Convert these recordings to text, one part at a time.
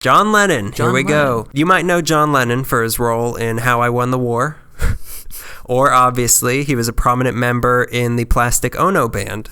John Lennon. Here we go. You might know John Lennon for his role in How I Won the War. Or, obviously, he was a prominent member in the Plastic Ono Band.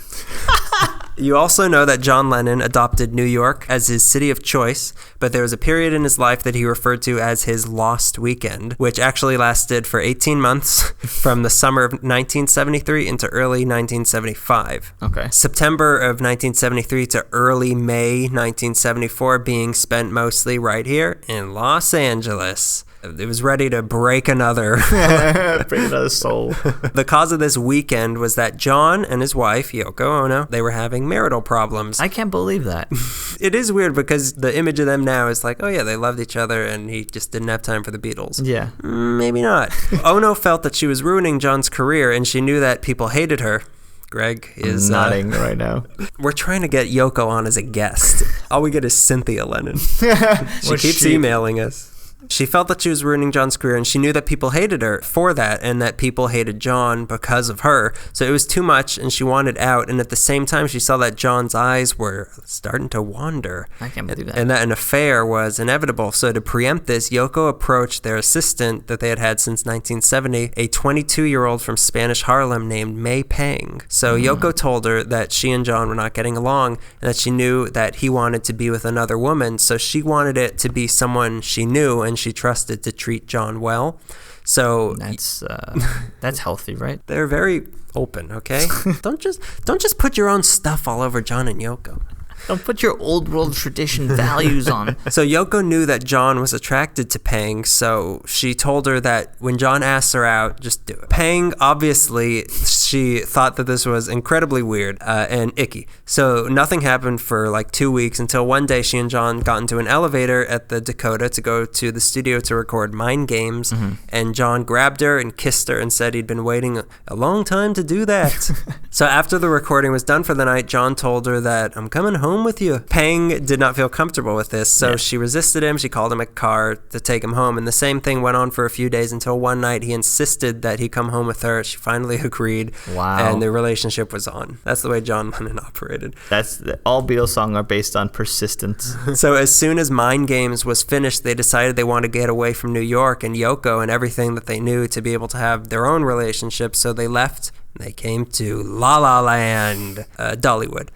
You also know that John Lennon adopted New York as his city of choice, but there was a period in his life that he referred to as his lost weekend, which actually lasted for 18 months from the summer of 1973 into early 1975. Okay. September of 1973 to early May 1974 being spent mostly right here in Los Angeles. It was ready to break another. Break another soul. The cause of this weekend was that John and his wife, Yoko Ono, they were having marital problems. I can't believe that. It is weird because the image of them now is like, oh yeah, they loved each other and he just didn't have time for the Beatles. Yeah. Maybe not. Ono felt that she was ruining John's career and she knew that people hated her. Greg is nodding right now. We're trying to get Yoko on as a guest. All we get is Cynthia Lennon. She keeps emailing us. She felt that she was ruining John's career, and she knew that people hated her for that, and that people hated John because of her. So it was too much, and she wanted out. And at the same time, she saw that John's eyes were starting to wander. I can't believe that. And that an affair was inevitable. So to preempt this, Yoko approached their assistant that they had had since 1970, a 22-year-old from Spanish Harlem named May Pang. So Yoko told her that she and John were not getting along, and that she knew that he wanted to be with another woman. So she wanted it to be someone she knew and she trusted to treat John well. So that's healthy, right? They're very open, okay? Don't just put your own stuff all over John and Yoko. Don't put your old world tradition values on. So Yoko knew that John was attracted to Pang, so she told her that when John asked her out, just do it. Pang, obviously, she thought that this was incredibly weird and icky. So nothing happened for like 2 weeks until one day she and John got into an elevator at the Dakota to go to the studio to record Mind Games. And John grabbed her and kissed her and said he'd been waiting a long time to do that. So after the recording was done for the night, John told her that, I'm coming home with you. Pang did not feel comfortable with this, so she resisted him. She called him a car to take him home, and the same thing went on for a few days until one night he insisted that he come home with her. She finally agreed. Wow. And the relationship was on. That's the way John Lennon operated. All Beatles songs are based on persistence. So as soon as Mind Games was finished, they decided they wanted to get away from New York and Yoko and everything that they knew to be able to have their own relationship. So they left. They came to La La Land, Dollywood.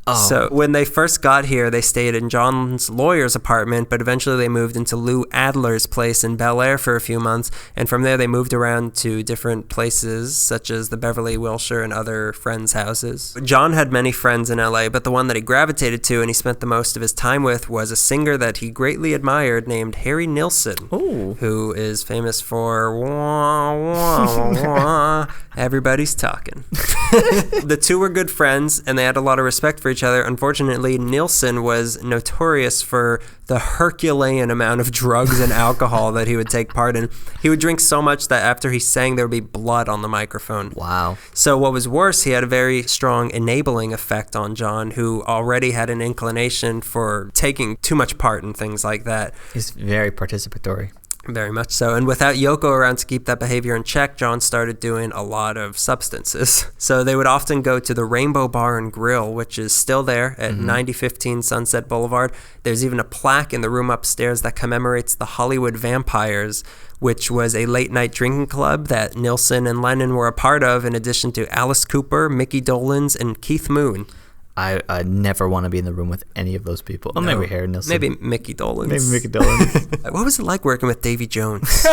Oh. So when they first got here, they stayed in John's lawyer's apartment, but eventually they moved into Lou Adler's place in Bel Air for a few months, and from there they moved around to different places, such as the Beverly Wilshire and other friends' houses. John had many friends in LA, but the one that he gravitated to and he spent the most of his time with was a singer that he greatly admired named Harry Nilsson, who is famous for wah, wah, wah, everybody's talking. The two were good friends, and they had a lot of respect for each other. Unfortunately, Nilsson was notorious for the Herculean amount of drugs and alcohol that he would take part in. He would drink so much that after he sang, there would be blood on the microphone. Wow. So what was worse, he had a very strong enabling effect on John, who already had an inclination for taking too much part in things like that. He's very participatory. Very much so. And without Yoko around to keep that behavior in check, John started doing a lot of substances. So they would often go to the Rainbow Bar and Grill, which is still there at 9015 Sunset Boulevard. There's even a plaque in the room upstairs that commemorates the Hollywood Vampires, which was a late-night drinking club that Nilsson and Lennon were a part of, in addition to Alice Cooper, Mickey Dolenz, and Keith Moon. I never want to be in the room with any of those people. Oh, no, maybe Harry Nilsson. Maybe Mickey Dolenz. Maybe Mickey Dolenz. What was it like working with Davy Jones?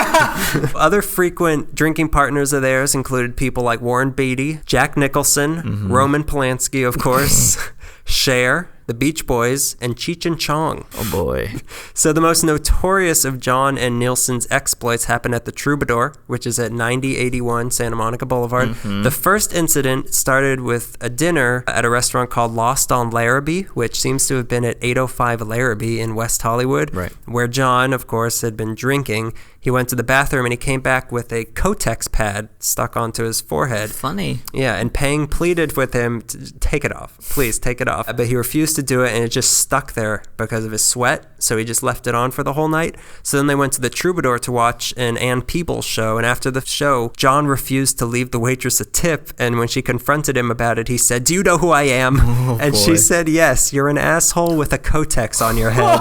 Other frequent drinking partners of theirs included people like Warren Beatty, Jack Nicholson, Roman Polanski, of course, Cher, the Beach Boys, and Cheech and Chong. Oh, boy. So the most notorious of John and Nilsson's exploits happened at the Troubadour, which is at 9081 Santa Monica Boulevard. The first incident started with a dinner at a restaurant called Lost on Larrabee, which seems to have been at 805 Larrabee in West Hollywood, where John, of course, had been drinking. He went to the bathroom and he came back with a Kotex pad stuck onto his forehead. Funny. Yeah, and Pang pleaded with him to take it off. Please, take it off. But he refused to do it, and it just stuck there because of his sweat, so he just left it on for the whole night. So then they went to the Troubadour to watch an Ann Peebles show, and after the show, John refused to leave the waitress a tip, and when she confronted him about it, he said, "Do you know who I am?" And she said, "Yes, you're an asshole with a Kotex on your head."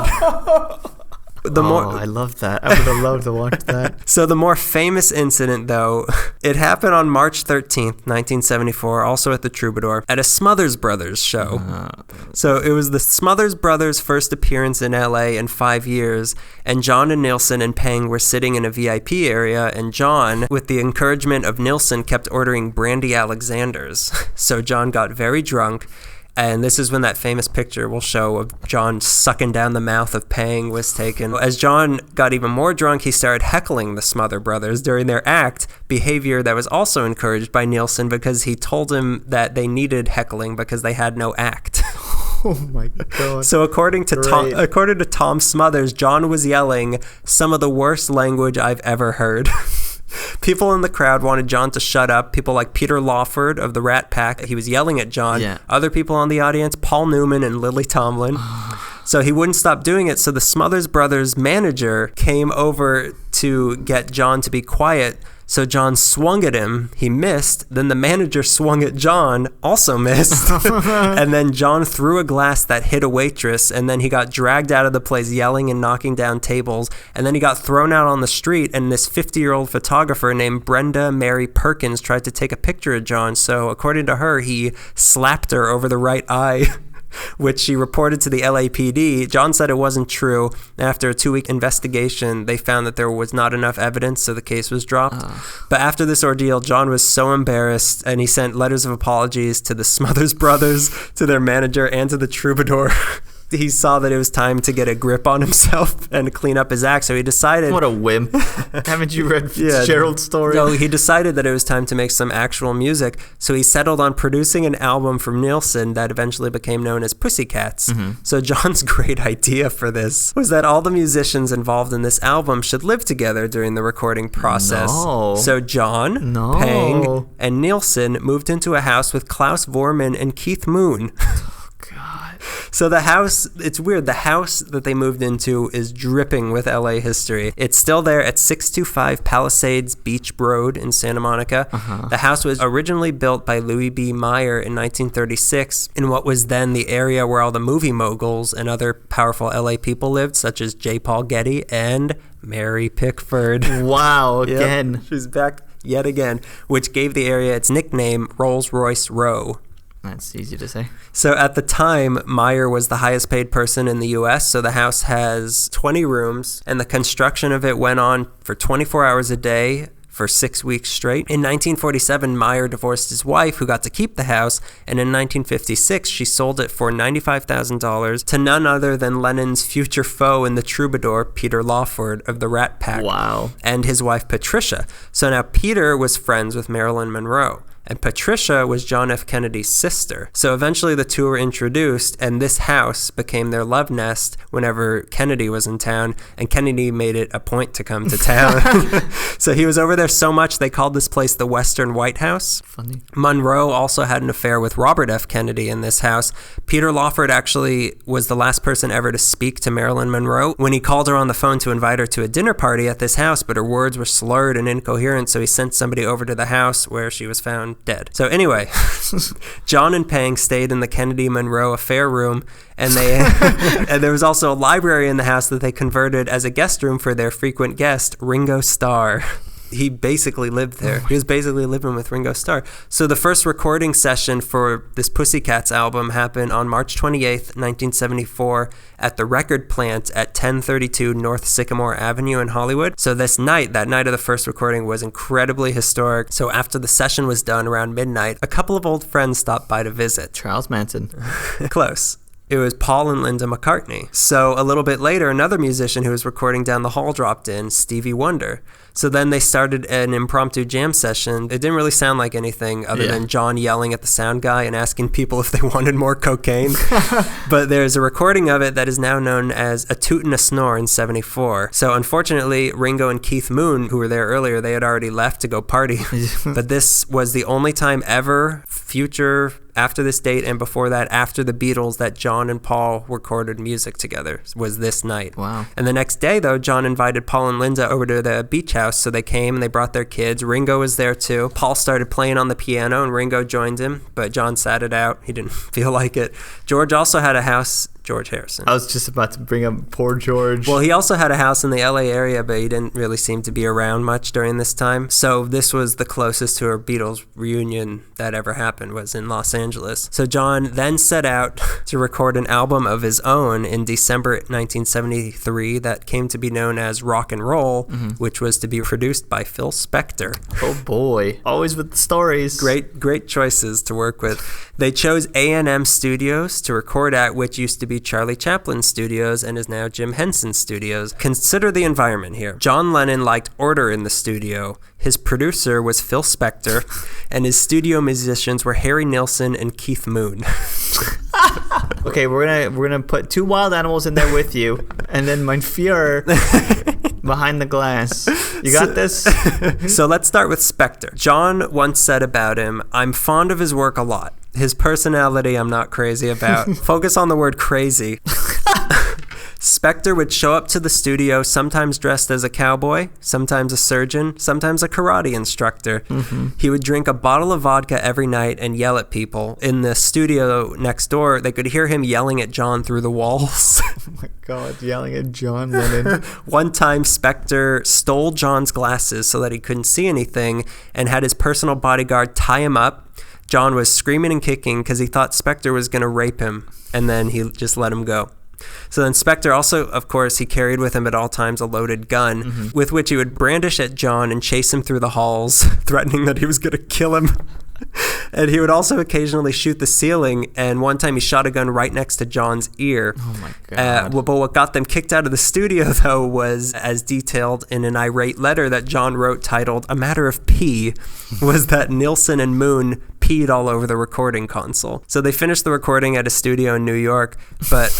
I love that. I would have loved to watch that. So the more famous incident, though, it happened on March 13th, 1974, also at the Troubadour, at a Smothers Brothers show. So it was the Smothers Brothers' first appearance in LA in 5 years, and John and Nilsson and Pang were sitting in a VIP area, and John, with the encouragement of Nilsson, kept ordering brandy Alexanders. So John got very drunk. And this is when that famous picture we'll show of John sucking down the mouth of Pang was taken. As John got even more drunk, he started heckling the Smother Brothers during their act, behavior that was also encouraged by Nilsson because he told him that they needed heckling because they had no act. Oh my God. So according to Tom Smothers, John was yelling some of the worst language I've ever heard. People in the crowd wanted John to shut up. People like Peter Lawford of the Rat Pack, he was yelling at John. Yeah. Other people in the audience, Paul Newman and Lily Tomlin. So he wouldn't stop doing it. So the Smothers Brothers manager came over to get John to be quiet. So John swung at him. He missed. Then the manager swung at John, also missed. And then John threw a glass that hit a waitress. And then he got dragged out of the place yelling and knocking down tables. And then he got thrown out on the street. And this 50-year-old photographer named Brenda Mary Perkins tried to take a picture of John. So according to her, he slapped her over the right eye, which she reported to the LAPD. John said it wasn't true. After a 2-week investigation, they found that there was not enough evidence, so the case was dropped. But after this ordeal, John was so embarrassed, and he sent letters of apologies to the Smothers Brothers, to their manager, and to the Troubadour. He saw that it was time to get a grip on himself and clean up his act, so he decided... What a wimp. Haven't you read Fitzgerald's story? No, he decided that it was time to make some actual music, so he settled on producing an album from Nilsson that eventually became known as Pussycats. So John's great idea for this was that all the musicians involved in this album should live together during the recording process. No. So John, Pang, and Nilsson moved into a house with Klaus Vormann and Keith Moon. So the house, it's weird, the house that they moved into is dripping with LA history. It's still there at 625 Palisades Beach Road in Santa Monica. The house was originally built by Louis B. Meyer in 1936 in what was then the area where all the movie moguls and other powerful LA people lived, such as J. Paul Getty and Mary Pickford. Wow, again. Yep, she's back yet again, which gave the area its nickname Rolls-Royce Row. That's easy to say. So at the time, Meyer was the highest paid person in the U.S., so the house has 20 rooms, and the construction of it went on for 24 hours a day for 6 weeks straight. In 1947, Meyer divorced his wife, who got to keep the house, and in 1956, she sold it for $95,000 to none other than Lennon's future foe in the Troubadour, Peter Lawford of the Rat Pack. Wow. And his wife, Patricia. So now Peter was friends with Marilyn Monroe. And Patricia was John F. Kennedy's sister. So eventually the two were introduced, and this house became their love nest whenever Kennedy was in town, and Kennedy made it a point to come to town. So he was over there so much, they called this place the Western White House. Funny. Monroe also had an affair with Robert F. Kennedy in this house. Peter Lawford actually was the last person ever to speak to Marilyn Monroe when he called her on the phone to invite her to a dinner party at this house, but her words were slurred and incoherent, so he sent somebody over to the house where she was found dead. So anyway, John and Pang stayed in the Kennedy-Monroe affair room, and and there was also a library in the house that they converted as a guest room for their frequent guest, Ringo Starr. He basically lived there. He was basically living with Ringo Starr. So the first recording session for this Pussycats album happened on March 28th, 1974 at the record plant at 1032 North Sycamore Avenue in Hollywood. So that night of the first recording was incredibly historic. So after the session was done around midnight, a couple of old friends stopped by to visit. Charles Manson. Close. It was Paul and Linda McCartney. So a little bit later, another musician who was recording down the hall dropped in, Stevie Wonder. So then they started an impromptu jam session. It didn't really sound like anything other than John yelling at the sound guy and asking people if they wanted more cocaine. But there's a recording of it that is now known as A Toot and a Snore in 74. So unfortunately, Ringo and Keith Moon, who were there earlier, they had already left to go party. But this was the only time ever, future, after this date and before that, after the Beatles, that John and Paul recorded music together, was this night. Wow. And the next day, though, John invited Paul and Linda over to the beach house. So they came and they brought their kids. Ringo was there too. Paul started playing on the piano and Ringo joined him, but John sat it out. He didn't feel like it. George also had a house George Harrison. I was just about to bring up poor George. Well, he also had a house in the LA area, but he didn't really seem to be around much during this time. So this was the closest to a Beatles reunion that ever happened, was in Los Angeles. So John then set out to record an album of his own in December 1973 that came to be known as Rock and Roll, which was to be produced by Phil Spector. Oh boy, always with the stories. Great choices to work with. They chose A&M Studios to record at, which used to be Charlie Chaplin Studios and is now Jim Henson Studios. Consider the environment here. John Lennon liked order in the studio. His producer was Phil Spector, and his studio musicians were Harry Nilsson and Keith Moon. Okay, we're gonna put two wild animals in there with you, and then Mein Führer behind the glass. You got this? So let's start with Spector. John once said about him, "I'm fond of his work a lot. His personality I'm not crazy about." Focus on the word crazy. Spector would show up to the studio sometimes dressed as a cowboy, sometimes a surgeon, sometimes a karate instructor. He would drink a bottle of vodka every night and yell at people. In the studio next door, they could hear him yelling at John through the walls. Oh my God, yelling at John Lennon. One time, Spector stole John's glasses so that he couldn't see anything and had his personal bodyguard tie him up. John was screaming and kicking because he thought Spector was going to rape him, and then he just let him go. So then Spector also, of course, he carried with him at all times a loaded gun with which he would brandish at John and chase him through the halls, threatening that he was going to kill him. And he would also occasionally shoot the ceiling, and one time he shot a gun right next to John's ear. Oh my God. But what got them kicked out of the studio, though, was, as detailed in an irate letter that John wrote titled "A Matter of Pee," was that Nilsson and Moon peed all over the recording console. So they finished the recording at a studio in New York, but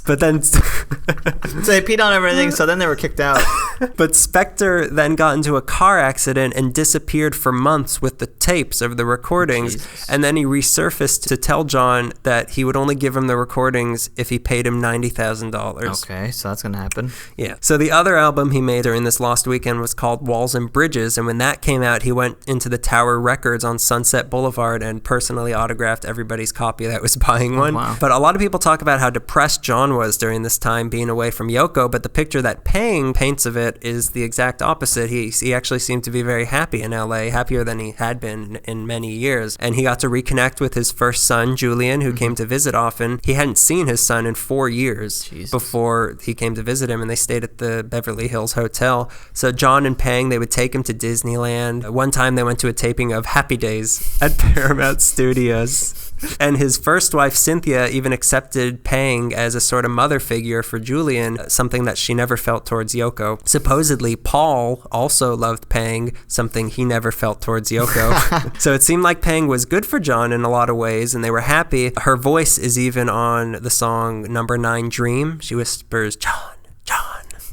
but then So they peed on everything, so then they were kicked out. But Spector then got into a car accident and disappeared for months with the tapes of the recordings. Jesus. And then he resurfaced to tell John that he would only give him the recordings if he paid him $90,000. Okay, so that's gonna happen. Yeah. So the other album he made during this lost weekend was called Walls and Bridges, and when that came out, he went into the Tower Records on Sunset Boulevard and personally autographed everybody's copy that was buying one. Wow. But a lot of people talk about how depressed John was during this time being away from Yoko, but the picture that Pang paints of it is the exact opposite. He actually seemed to be very happy in LA, happier than he had been in many years. And he got to reconnect with his first son, Julian, who came to visit often. He hadn't seen his son in 4 years before he came to visit him, and they stayed at the Beverly Hills Hotel. So John and Pang, they would take him to Disneyland. One time they went to a taping of Happy Days at Paramount Studios. And his first wife, Cynthia, even accepted Pang as a sort of mother figure for Julian, something that she never felt towards Yoko. Supposedly, Paul also loved Pang, something he never felt towards Yoko. So it seemed like Pang was good for John in a lot of ways, and they were happy. Her voice is even on the song Number 9 Dream. She whispers, "John, John."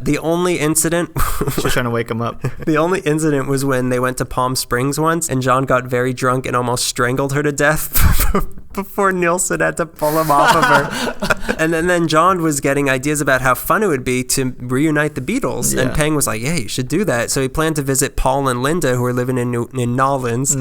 The only incident... She's trying to wake him up. The only incident was when they went to Palm Springs once, and John got very drunk and almost strangled her to death before Nilsson had to pull him off of her. And then John was getting ideas about how fun it would be to reunite the Beatles. Yeah. And Pang was like, "Yeah, you should do that." So he planned to visit Paul and Linda, who were living in Nolens.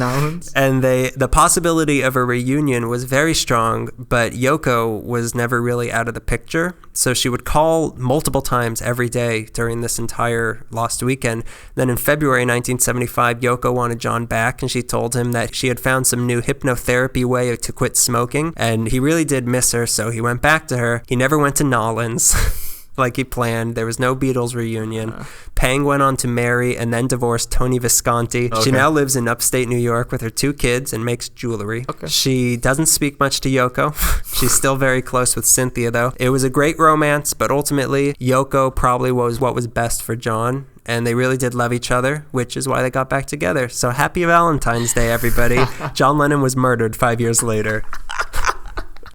And the possibility of a reunion was very strong, but Yoko was never really out of the picture. So she would call multiple times every day during this entire lost weekend. Then in February 1975, Yoko wanted John back, and she told him that she had found some new hypnotherapy way to quit smoking, and he really did miss her, so he went back to her. He never went to Nolens like he planned. There was no Beatles reunion. Pang went on to marry and then divorced Tony Visconti. Okay. She now lives in upstate New York with her 2 kids and makes jewelry. Okay. She doesn't speak much to Yoko. She's still very close with Cynthia, though. It was a great romance, but ultimately, Yoko probably was what was best for John. And they really did love each other, which is why they got back together. So happy Valentine's Day, everybody. John Lennon was murdered 5 years later.